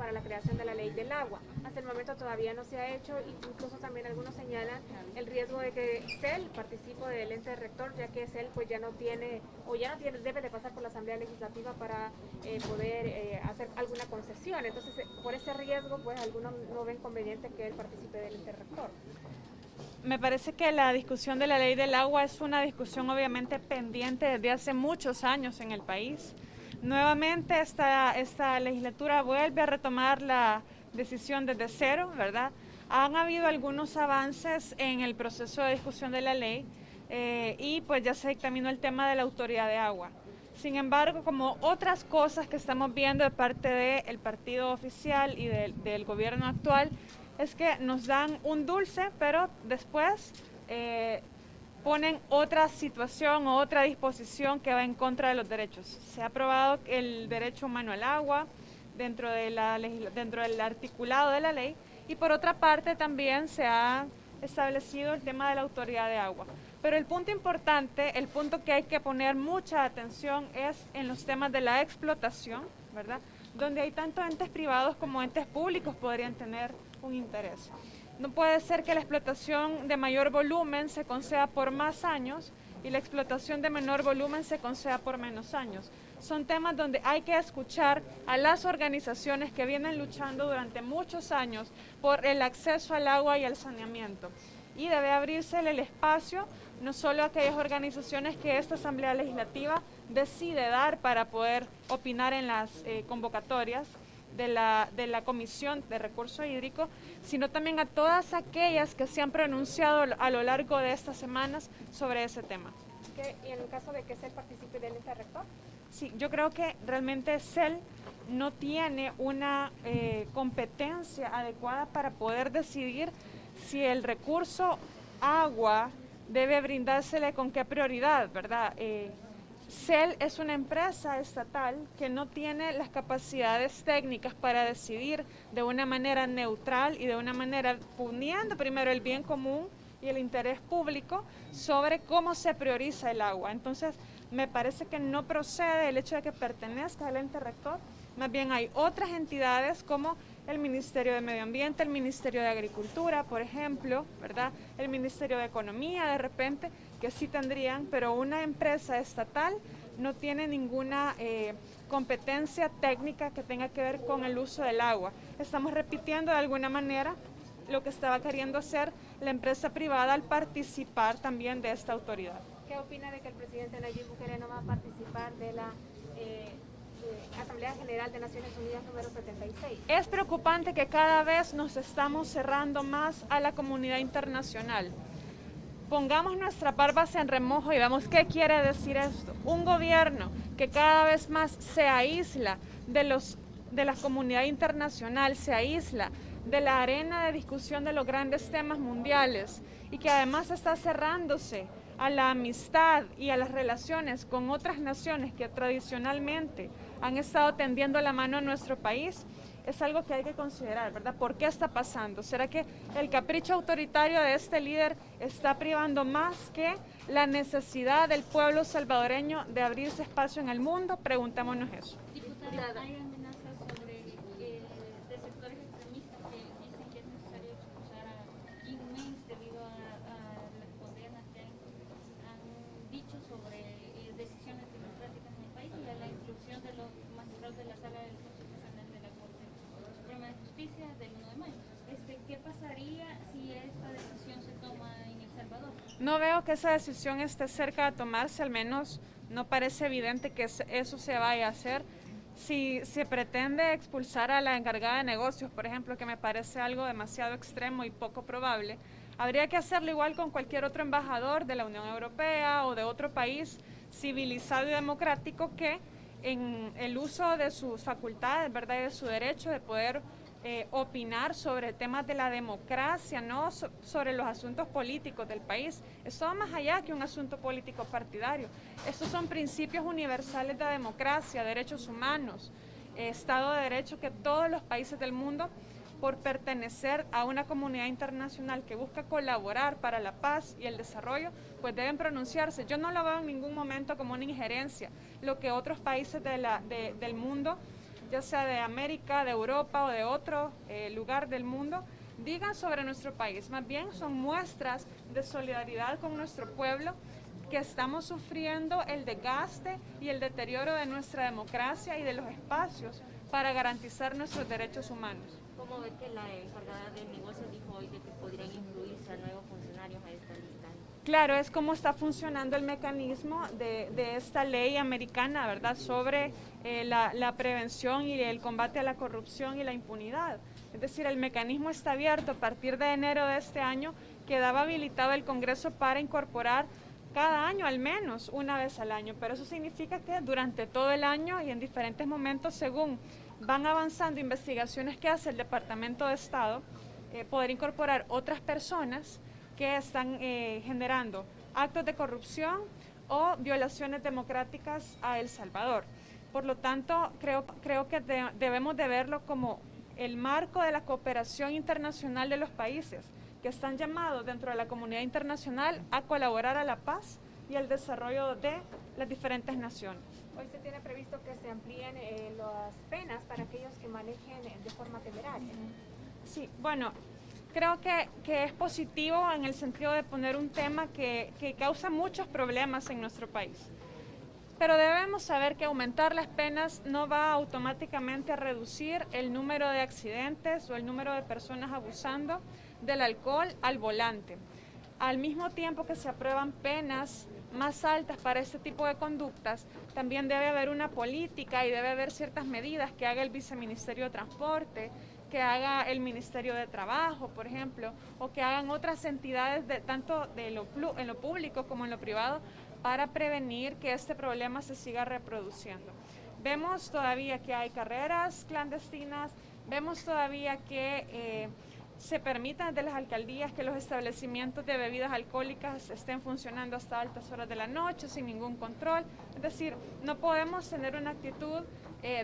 para la creación de la ley del agua. Hasta el momento todavía no se ha hecho, incluso también algunos señalan el riesgo de que CEL participe del ente rector, ya que CEL pues ya no tiene, debe de pasar por la Asamblea Legislativa para poder hacer alguna concesión. Entonces, por ese riesgo, pues algunos no ven conveniente que él participe del ente rector. Me parece que la discusión de la ley del agua es una discusión obviamente pendiente desde hace muchos años en el país. Nuevamente esta legislatura vuelve a retomar la decisión desde cero, ¿verdad? Han habido algunos avances en el proceso de discusión de la ley y pues ya se dictaminó el tema de la autoridad de agua. Sin embargo, como otras cosas que estamos viendo de parte del partido oficial y del gobierno actual, es que nos dan un dulce, pero después ponen otra situación o otra disposición que va en contra de los derechos. Se ha aprobado el derecho humano al agua dentro del articulado de la ley y por otra parte también se ha establecido el tema de la autoridad de agua. Pero el punto importante, el punto que hay que poner mucha atención es en los temas de la explotación, ¿verdad? Donde hay tanto entes privados como entes públicos podrían tener un interés. No puede ser que la explotación de mayor volumen se conceda por más años y la explotación de menor volumen se conceda por menos años. Son temas donde hay que escuchar a las organizaciones que vienen luchando durante muchos años por el acceso al agua y al saneamiento. Y debe abrirse el espacio no solo a aquellas organizaciones que esta Asamblea Legislativa decide dar para poder opinar en las convocatorias de la Comisión de Recursos Hídricos, sino también a todas aquellas que se han pronunciado a lo largo de estas semanas sobre ese tema. ¿Y en el caso de que CEL participe del ente rector? Sí, yo creo que realmente CEL no tiene una competencia adecuada para poder decidir si el recurso agua debe brindársele con qué prioridad, ¿verdad? CEL es una empresa estatal que no tiene las capacidades técnicas para decidir de una manera neutral y de una manera poniendo primero el bien común y el interés público sobre cómo se prioriza el agua. Entonces, me parece que no procede el hecho de que pertenezca al ente rector, más bien hay otras entidades como el Ministerio de Medio Ambiente, el Ministerio de Agricultura, por ejemplo, ¿verdad? El Ministerio de Economía, de repente, que sí tendrían, pero una empresa estatal no tiene ninguna competencia técnica que tenga que ver con el uso del agua. Estamos repitiendo de alguna manera lo que estaba queriendo hacer la empresa privada al participar también de esta autoridad. ¿Qué opina de que el presidente Nayib Bukele no va a participar de la Asamblea General de Naciones Unidas número 76? Es preocupante que cada vez nos estamos cerrando más a la comunidad internacional. Pongamos nuestras barbas en remojo y veamos qué quiere decir esto. Un gobierno que cada vez más se aísla de la comunidad internacional, se aísla de la arena de discusión de los grandes temas mundiales y que además está cerrándose a la amistad y a las relaciones con otras naciones que tradicionalmente han estado tendiendo la mano a nuestro país, es algo que hay que considerar, ¿verdad? ¿Por qué está pasando? ¿Será que el capricho autoritario de este líder está privando más que la necesidad del pueblo salvadoreño de abrirse espacio en el mundo? Preguntémonos eso. Diputada, hay amenazas de sectores extremistas que dicen que es necesario expulsar a Inmens debido a las condenas que han dicho sobre decisiones democráticas en el país y a la inclusión de los magistrados de la Sala del Constitucional de la Corte Suprema de Justicia del 1 de mayo. ¿Qué pasaría si esta decisión se toma en El Salvador? No veo que esa decisión esté cerca de tomarse, al menos no parece evidente que eso se vaya a hacer. Si se pretende expulsar a la encargada de negocios, por ejemplo, que me parece algo demasiado extremo y poco probable, habría que hacerlo igual con cualquier otro embajador de la Unión Europea o de otro país civilizado y democrático que en el uso de sus facultades, ¿verdad?, y de su derecho de poder opinar sobre temas de la democracia, no sobre los asuntos políticos del país. Esto va más allá que un asunto político partidario. Estos son principios universales de democracia, derechos humanos, Estado de Derecho que todos los países del mundo, por pertenecer a una comunidad internacional que busca colaborar para la paz y el desarrollo, pues deben pronunciarse. Yo no lo veo en ningún momento como una injerencia, lo que otros países del mundo ya sea de América, de Europa o de otro lugar del mundo, digan sobre nuestro país. Más bien son muestras de solidaridad con nuestro pueblo, que estamos sufriendo el desgaste y el deterioro de nuestra democracia y de los espacios para garantizar nuestros derechos humanos. ¿Cómo ve que la encargada del negocio dijo hoy de que podrían incluirse a nuevos funcionarios a esta lista? Claro, es cómo está funcionando el mecanismo de esta ley americana, ¿verdad?, sobre la prevención y el combate a la corrupción y la impunidad. Es decir, el mecanismo está abierto. A partir de enero de este año quedaba habilitado el Congreso para incorporar cada año, al menos una vez al año, pero eso significa que durante todo el año y en diferentes momentos, según van avanzando investigaciones que hace el Departamento de Estado, poder incorporar otras personas que están generando actos de corrupción o violaciones democráticas a El Salvador. Por lo tanto, creo que debemos de verlo como el marco de la cooperación internacional de los países, que están llamados dentro de la comunidad internacional a colaborar a la paz y el desarrollo de las diferentes naciones. Hoy se tiene previsto que se amplíen las penas para aquellos que manejen de forma temeraria. Sí, bueno, creo que es positivo en el sentido de poner un tema que causa muchos problemas en nuestro país. Pero debemos saber que aumentar las penas no va automáticamente a reducir el número de accidentes o el número de personas abusando del alcohol al volante. Al mismo tiempo que se aprueban penas más altas para este tipo de conductas, también debe haber una política y debe haber ciertas medidas que haga el Viceministerio de Transporte, que haga el Ministerio de Trabajo, por ejemplo, o que hagan otras entidades tanto en lo público como en lo privado, para prevenir que este problema se siga reproduciendo. Vemos todavía que hay carreras clandestinas, vemos todavía que se permita desde las alcaldías que los establecimientos de bebidas alcohólicas estén funcionando hasta altas horas de la noche sin ningún control. Es decir, no podemos tener una actitud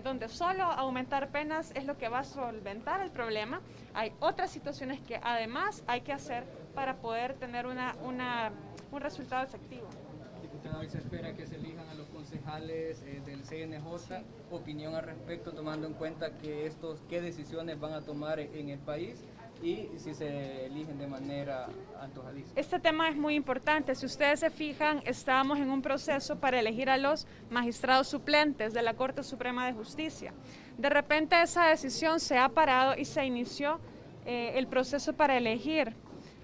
donde solo aumentar penas es lo que va a solventar el problema. Hay otras situaciones que además hay que hacer para poder tener un resultado efectivo. Diputada, hoy se espera que se elijan a los concejales del CNJ. Sí. Opinión al respecto, tomando en cuenta que qué decisiones van a tomar en el país y si se eligen de manera antojadiza. Este tema es muy importante. Si ustedes se fijan, estábamos en un proceso para elegir a los magistrados suplentes de la Corte Suprema de Justicia. De repente esa decisión se ha parado y se inició el proceso para elegir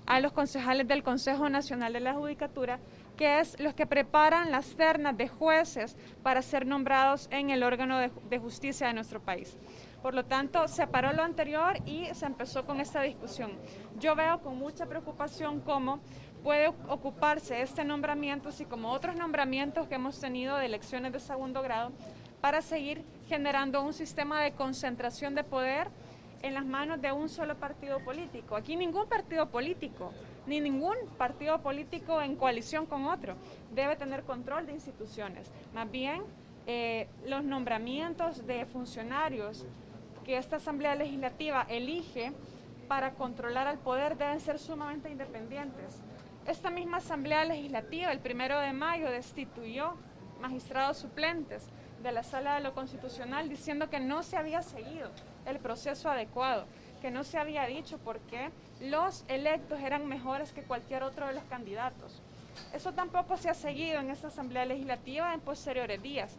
a los concejales del Consejo Nacional de la Judicatura, que es los que preparan las ternas de jueces para ser nombrados en el órgano de justicia de nuestro país. Por lo tanto, se paró lo anterior y se empezó con esta discusión. Yo veo con mucha preocupación cómo puede ocuparse este nombramiento, así como otros nombramientos que hemos tenido de elecciones de segundo grado, para seguir generando un sistema de concentración de poder en las manos de un solo partido político. Aquí ningún partido político, ni ningún partido político en coalición con otro, debe tener control de instituciones. Más bien, los nombramientos de funcionarios que esta Asamblea Legislativa elige para controlar al poder deben ser sumamente independientes. Esta misma Asamblea Legislativa, el 1 de mayo, destituyó magistrados suplentes de la Sala de lo Constitucional diciendo que no se había seguido el proceso adecuado, que no se había dicho por qué los electos eran mejores que cualquier otro de los candidatos. Eso tampoco se ha seguido en esta Asamblea Legislativa en posteriores días,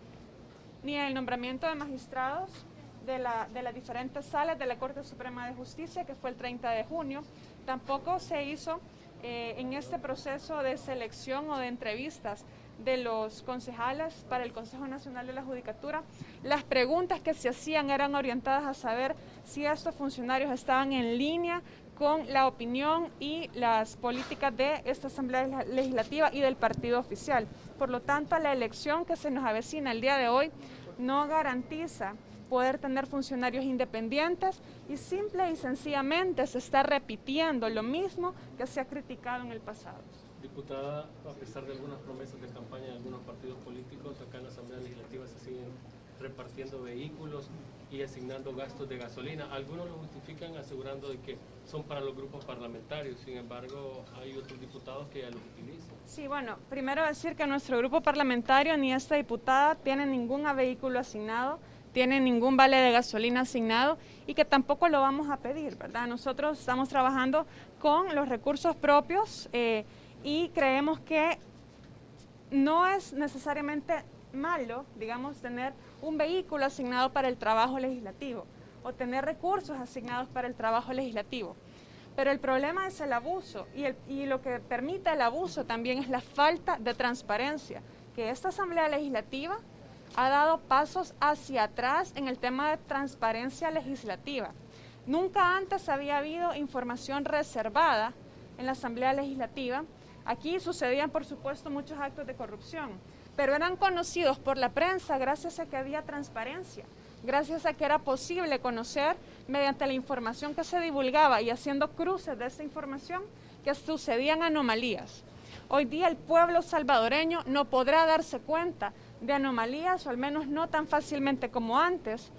ni en el nombramiento de magistrados de las diferentes salas de la Corte Suprema de Justicia, que fue el 30 de junio, tampoco se hizo en este proceso de selección o de entrevistas de los concejales para el Consejo Nacional de la Judicatura. Las preguntas que se hacían eran orientadas a saber si estos funcionarios estaban en línea con la opinión y las políticas de esta Asamblea Legislativa y del partido oficial. Por lo tanto, la elección que se nos avecina el día de hoy no garantiza poder tener funcionarios independientes y simple y sencillamente se está repitiendo lo mismo que se ha criticado en el pasado. Diputada, a pesar de algunas promesas de campaña de algunos partidos políticos, acá en la Asamblea Legislativa se siguen repartiendo vehículos y asignando gastos de gasolina. Algunos lo justifican asegurando de que son para los grupos parlamentarios, sin embargo hay otros diputados que ya los utilizan. Sí, bueno, primero decir que nuestro grupo parlamentario ni esta diputada tiene ningún vehículo asignado, tienen ningún vale de gasolina asignado y que tampoco lo vamos a pedir, ¿verdad? Nosotros estamos trabajando con los recursos propios y creemos que no es necesariamente malo, digamos, tener un vehículo asignado para el trabajo legislativo o tener recursos asignados para el trabajo legislativo. Pero el problema es el abuso y lo que permite el abuso también es la falta de transparencia, que esta Asamblea Legislativa ha dado pasos hacia atrás en el tema de transparencia legislativa. Nunca antes había habido información reservada en la Asamblea Legislativa. Aquí sucedían, por supuesto, muchos actos de corrupción, pero eran conocidos por la prensa gracias a que había transparencia, gracias a que era posible conocer mediante la información que se divulgaba y haciendo cruces de esa información que sucedían anomalías. Hoy día el pueblo salvadoreño no podrá darse cuenta de anomalías, o al menos no tan fácilmente como antes,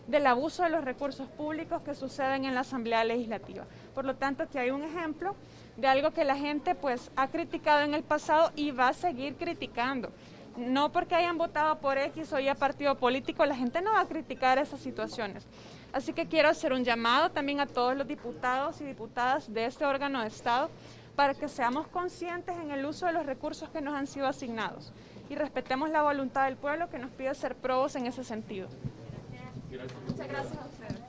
del abuso de los recursos públicos que suceden en la Asamblea Legislativa. Por lo tanto, aquí hay un ejemplo de algo que la gente pues ha criticado en el pasado y va a seguir criticando. No porque hayan votado por X o Y partido político, la gente no va a criticar esas situaciones. Así que quiero hacer un llamado también a todos los diputados y diputadas de este órgano de Estado para que seamos conscientes en el uso de los recursos que nos han sido asignados y respetemos la voluntad del pueblo que nos pide ser probos en ese sentido. Gracias. Muchas gracias a ustedes.